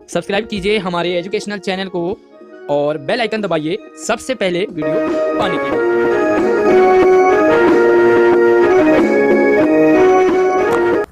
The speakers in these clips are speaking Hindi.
सब्सक्राइब कीजिए हमारे एजुकेशनल चैनल को और बेल आइकन दबाइए सबसे पहले वीडियो पाने के लिए।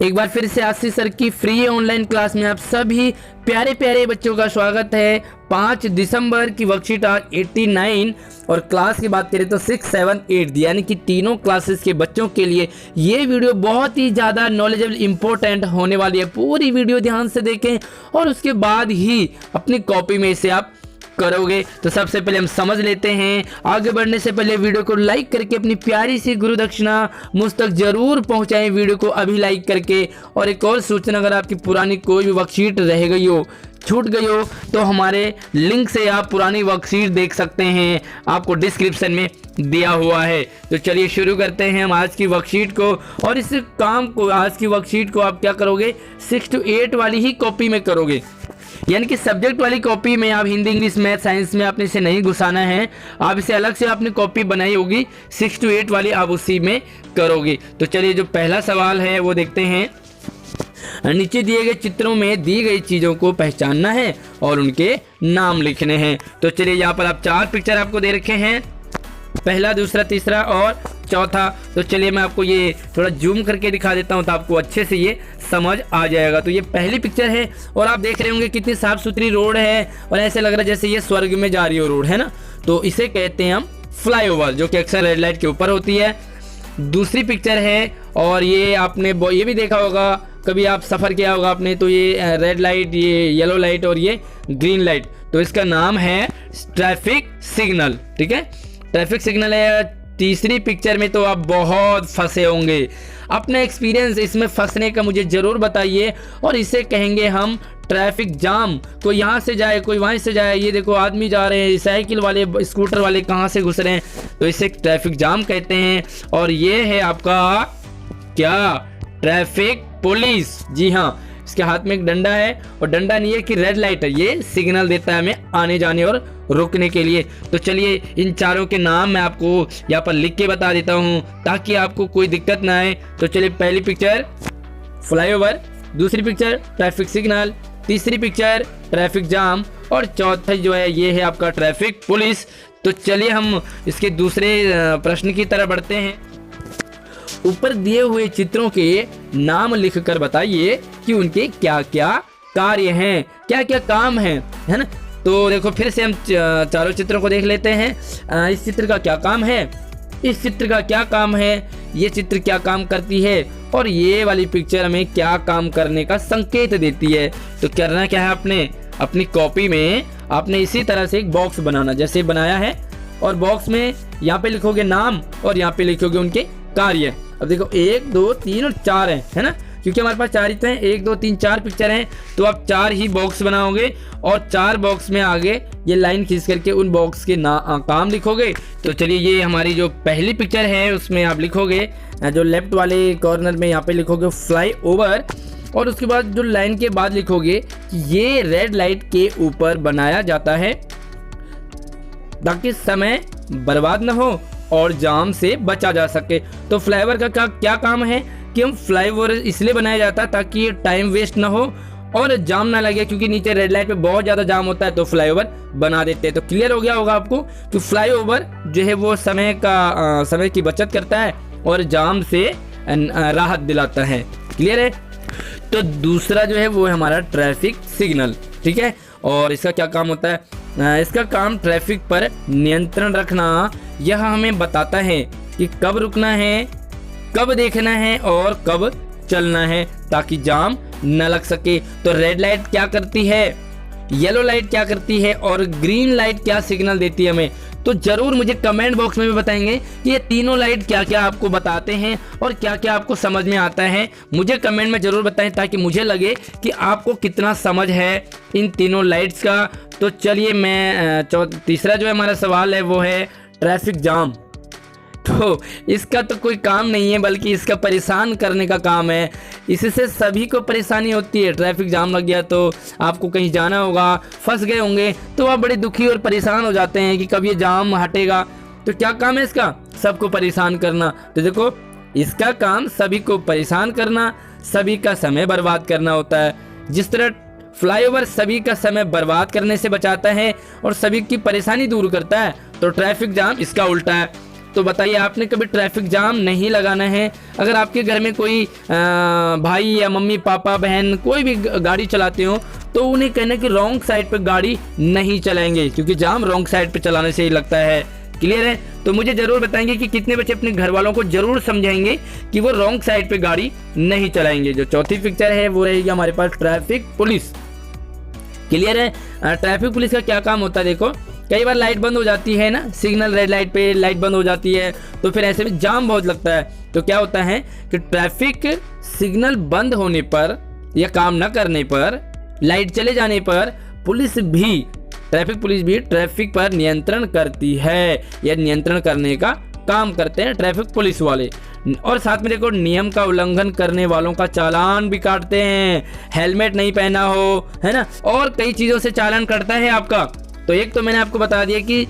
एक बार फिर से आशीष सर की फ्री ऑनलाइन क्लास में आप सभी प्यारे प्यारे बच्चों का स्वागत है। 5 दिसंबर की वर्कशीट आज 89 और क्लास की बात करें तो 6, 7, 8 यानी कि तीनों क्लासेस के बच्चों के लिए ये वीडियो बहुत ही ज़्यादा नॉलेजेबल इंपॉर्टेंट होने वाली है। पूरी वीडियो ध्यान से देखें और उसके बाद ही अपनी कॉपी में इसे आप करोगे। तो सबसे पहले हम समझ लेते हैं। आगे बढ़ने से पहले वीडियो को लाइक करके अपनी प्यारी सी गुरु दक्षिणा मुझ तक जरूर पहुंचाएं वीडियो को अभी लाइक करके। और एक और सूचना, अगर आपकी पुरानी कोई भी वर्कशीट रह गई हो, छूट गई हो, तो हमारे लिंक से आप पुरानी वर्कशीट देख सकते हैं, आपको डिस्क्रिप्शन में दिया हुआ है। तो चलिए शुरू करते हैं हम आज की वर्कशीट को। और इस काम को, आज की वर्कशीट को आप क्या करोगे, 6 to 8 वाली ही कॉपी में करोगे, यानी कि सब्जेक्ट वाली कॉपी में। आप हिंदी, इंग्लिश, मैथ, साइंस में आपने इसे नहीं घुसाना है, आप इसे अलग से आपने कॉपी बनाई होगी 6 to 8 वाली, आप उसी में करोगे। तो चलिए जो पहला सवाल है वो देखते हैं। नीचे दिए गए चित्रों में दी गई चीजों को पहचानना है और उनके नाम लिखने हैं। तो चलिए यहाँ पर आप 4 पिक्चर आपको दे रखे हैं, पहला, दूसरा, तीसरा और चौथा। तो चलिए मैं आपको ये थोड़ा जूम करके दिखा देता हूँ तो आपको अच्छे से ये समझ आ जाएगा। तो ये पहली पिक्चर है और आप देख रहे होंगे कितनी साफ सुथरी रोड है और ऐसे लग रहा है जैसे ये स्वर्ग में जा रही हो रोड, है ना। तो इसे कहते हैं हम फ्लाईओवर, जो कि अक्सर रेड लाइट के ऊपर होती है। दूसरी पिक्चर है और ये आपने ये भी देखा होगा, कभी आप सफ़र किया होगा आपने, तो ये रेड लाइट, ये येलो लाइट और ये ग्रीन लाइट, तो इसका नाम है ट्रैफिक सिग्नल। ठीक है, ट्रैफिक सिग्नल है। तीसरी पिक्चर में तो आप बहुत फंसे होंगे, अपना एक्सपीरियंस इसमें फंसने का मुझे ज़रूर बताइए। और इसे कहेंगे हम ट्रैफिक जाम। कोई यहाँ से जाए, कोई वहाँ से जाए, ये देखो आदमी जा रहे हैं, साइकिल वाले, स्कूटर वाले कहाँ से घुस रहे हैं, तो इसे ट्रैफिक जाम कहते हैं। और ये है आपका क्या, ट्रैफिक पुलिस। जी हाँ, इसके हाथ में एक डंडा है और डंडा नहीं है कि रेड लाइट है, ये सिग्नल देता है हमें आने जाने और रुकने के लिए। तो चलिए इन चारों के नाम मैं आपको यहाँ पर लिख के बता देता हूँ ताकि आपको कोई दिक्कत ना आए। तो चलिए पहली पिक्चर फ्लाईओवर, दूसरी पिक्चर ट्रैफिक सिग्नल, तीसरी पिक्चर ट्रैफिक जाम और चौथा जो है ये है आपका ट्रैफिक पुलिस। तो चलिए हम इसके दूसरे प्रश्न की तरफ बढ़ते हैं। ऊपर दिए हुए चित्रों के नाम लिखकर बताइए कि उनके क्या क्या कार्य हैं, क्या क्या काम हैं, है ना। तो देखो फिर से हम चारों चित्रों को देख लेते हैं। इस चित्र का क्या काम है, इस चित्र का क्या काम है, ये चित्र क्या काम करती है और ये वाली पिक्चर हमें क्या काम करने का संकेत देती है। तो करना क्या है, आपने अपनी कॉपी में आपने इसी तरह से एक बॉक्स बनाना, जैसे बनाया है, और बॉक्स में यहाँ पे लिखोगे नाम और यहाँ पे लिखोगे उनके कार्य। अब देखो 1, 2, 3 और 4 है ना, क्योंकि हमारे पास 4 ही तो हैं, 1, 2, 3, 4 पिक्चर हैं, तो आप 4 ही बॉक्स बनाओगे और 4 बॉक्स में आगे ये लाइन खींच करके उन बॉक्स के काम लिखोगे। तो चलिए ये हमारी जो पहली पिक्चर है उसमें आप लिखोगे, जो लेफ्ट वाले कॉर्नर में यहाँ पे लिखोगे फ्लाई ओवर, और उसके बाद जो लाइन के बाद लिखोगे कि ये रेड लाइट के ऊपर बनाया जाता है ताकि समय बर्बाद ना हो और जाम से बचा जा सके। तो फ्लाईओवर का क्या काम है कि हम फ्लाईओवर इसलिए बनाया जाता है ताकि टाइम वेस्ट ना हो और जाम ना लगे, क्योंकि नीचे रेड लाइट पे बहुत ज़्यादा जाम होता है, तो फ्लाईओवर बना देते हैं। तो क्लियर हो गया होगा आपको कि फ्लाईओवर जो है वो समय की बचत करता है और जाम से राहत दिलाता है। क्लियर है। तो दूसरा जो है वो है हमारा ट्रैफिक सिग्नल। ठीक है, और इसका क्या काम होता है, इसका काम ट्रैफिक पर नियंत्रण रखना। यह हमें बताता है कि कब रुकना है, कब देखना है और कब चलना है ताकि जाम न लग सके। तो रेड लाइट क्या करती है, येलो लाइट क्या करती है और ग्रीन लाइट क्या सिग्नल देती है हमें। तो जरूर मुझे कमेंट बॉक्स में भी बताएंगे कि ये तीनों लाइट क्या क्या आपको बताते हैं और क्या क्या आपको समझ में आता है। मुझे कमेंट में जरूर बताएं ताकि मुझे लगे कि आपको कितना समझ है इन तीनों लाइट्स का। तो चलिए मैं तीसरा जो है हमारा सवाल है वो है ट्रैफिक जाम। तो इसका तो कोई काम नहीं है बल्कि इसका परेशान करने का काम है। इससे सभी को परेशानी होती है। ट्रैफिक जाम लग गया तो आपको कहीं जाना होगा, फंस गए होंगे तो आप बड़े दुखी और परेशान हो जाते हैं कि कब ये जाम हटेगा। तो क्या काम है इसका, सबको परेशान करना। तो देखो इसका काम सभी को परेशान करना, सभी का समय बर्बाद करना होता है। जिस तरह फ्लाईओवर सभी का समय बर्बाद करने से बचाता है और सभी की परेशानी दूर करता है, तो ट्रैफिक जाम इसका उल्टा है। तो बताइए, आपने कभी ट्रैफिक जाम नहीं लगाना है। अगर आपके घर में कोई भाई या मम्मी पापा बहन कोई भी गाड़ी चलाते हो तो उन्हें कहना कि रॉन्ग साइड पे गाड़ी नहीं चलाएंगे, क्योंकि जाम रॉन्ग साइड पे चलाने से ही लगता है। क्लियर है? तो मुझे जरूर बताएंगे कि कितने बच्चे अपने घर वालों को जरूर समझाएंगे कि वो रॉन्ग साइड पे गाड़ी नहीं चलाएंगे। जो चौथी पिक्चर है वो रहेगी हमारे पास ट्रैफिक पुलिस। क्लियर है? ट्रैफिक पुलिस का क्या काम होता है, देखो कई बार लाइट बंद हो जाती है ना, सिग्नल रेड लाइट पे लाइट बंद हो जाती है, तो फिर ऐसे में जाम बहुत लगता है। तो क्या होता है कि ट्रैफिक सिग्नल बंद होने पर या काम न करने पर, लाइट चले जाने पर ट्रैफिक पुलिस भी ट्रैफिक पर नियंत्रण करती है या नियंत्रण करने का काम करते हैं ट्रैफिक पुलिस वाले। और साथ में देखो, नियम का उल्लंघन करने वालों का चालान भी काटते हैं। हेलमेट नहीं पहना हो, है ना, और कई चीज़ों से चालान कटता है आपका। तो एक तो मैंने आपको बता दिया कि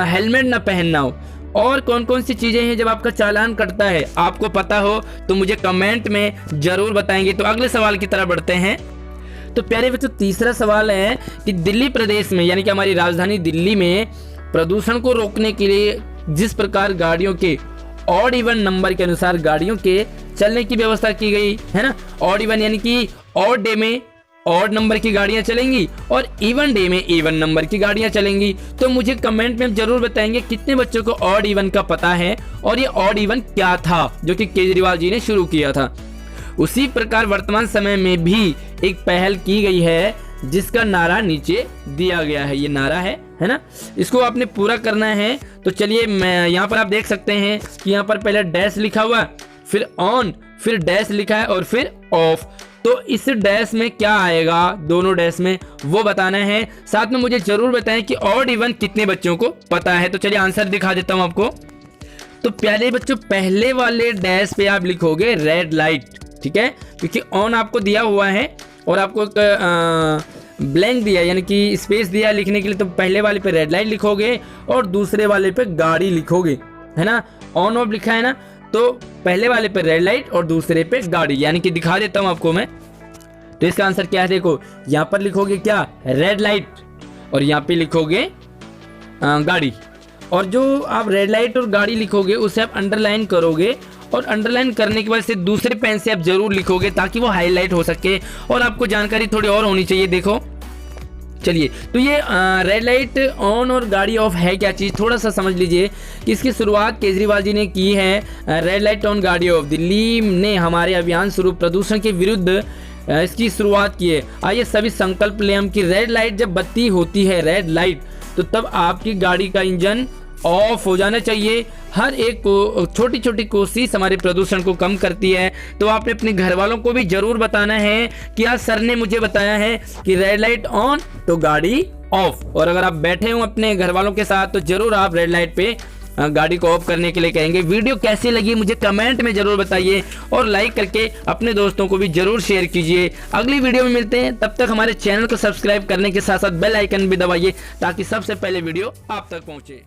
हेलमेट ना पहनना हो, और कौन कौन सी चीज़ें हैं जब आपका चालान कटता है आपको पता हो तो मुझे कमेंट में ज़रूर बताएंगे। तो अगले सवाल की तरफ बढ़ते हैं। तो प्यारे बच्चों, तीसरा सवाल है कि दिल्ली प्रदेश में, यानी कि हमारी राजधानी दिल्ली में प्रदूषण को रोकने के लिए जिस प्रकार गाड़ियों के ऑड इवन नंबर के अनुसार गाड़ियों के चलने की व्यवस्था की गई है ना, ऑड इवन यानी कि ऑड डे में ऑड नंबर की गाड़ियां चलेंगी और इवन डे में इवन नंबर की गाड़ियां चलेंगी। तो मुझे कमेंट में जरूर बताएंगे कितने बच्चों को ऑड इवन का पता है और ये ऑड इवन क्या था जो कि केजरीवाल जी ने शुरू किया था। उसी प्रकार वर्तमान समय में भी एक पहल की गई है जिसका नारा नीचे दिया गया है। ये नारा है ना, इसको आपने पूरा करना है। तो चलिए, मैं यहाँ पर आप देख सकते हैं कि यहाँ पर पहले डैश लिखा हुआ है, फिर ऑन, फिर डैश लिखा है और फिर ऑफ। तो इस डैश में क्या आएगा, दोनों डैश में, वो बताना है। साथ में मुझे जरूर बताएं कि ऑड इवन कितने बच्चों को पता है। तो चलिए आंसर दिखा देता हूं आपको। तो प्यारे बच्चों, पहले वाले डैश पे आप लिखोगे रेड लाइट, ठीक है, क्योंकि ऑन आपको दिया हुआ है और आपको एक ब्लैंक दिया यानी कि स्पेस दिया लिखने के लिए। तो पहले वाले पे रेड लाइट लिखोगे और दूसरे वाले पे गाड़ी लिखोगे, है ना। ऑन ऑफ लिखा है ना, तो पहले वाले पे रेड लाइट और दूसरे पे गाड़ी, यानी कि दिखा देता हूं आपको मैं। तो इसका आंसर क्या है, देखो यहाँ पर लिखोगे क्या, रेड लाइट, और यहाँ पे लिखोगे गाड़ी। और जो आप रेड लाइट और गाड़ी लिखोगे उसे आप अंडरलाइन करोगे और अंडरलाइन करने के बाद से दूसरे पेन से आप जरूर लिखोगे ताकि वो हाईलाइट हो सके और आपको जानकारी थोड़ी और होनी चाहिए। देखो चलिए, तो ये रेड लाइट ऑन और गाड़ी ऑफ है क्या चीज़, थोड़ा सा समझ लीजिए कि इसकी शुरुआत केजरीवाल जी ने की है। रेड लाइट ऑन गाड़ी ऑफ, दिल्ली ने हमारे अभियान स्वरूप प्रदूषण के विरुद्ध इसकी शुरुआत की है। आइए सभी संकल्प लें हम कि रेड लाइट जब बत्ती होती है, रेड लाइट, तो तब आपकी गाड़ी का इंजन ऑफ हो जाना चाहिए। हर एक को छोटी छोटी कोशिश हमारे प्रदूषण को कम करती है। तो आपने अपने घर वालों को भी जरूर बताना है कि आज सर ने मुझे बताया है कि रेड लाइट ऑन तो गाड़ी ऑफ। और अगर आप बैठे हो अपने घर वालों के साथ तो जरूर आप रेड लाइट पे गाड़ी को ऑफ करने के लिए कहेंगे। वीडियो कैसी लगी मुझे कमेंट में जरूर बताइए और लाइक करके अपने दोस्तों को भी जरूर शेयर कीजिए। अगली वीडियो में मिलते हैं, तब तक हमारे चैनल को सब्सक्राइब करने के साथ साथ बेल आइकन भी दबाइए ताकि सबसे पहले वीडियो आप तक पहुंचे।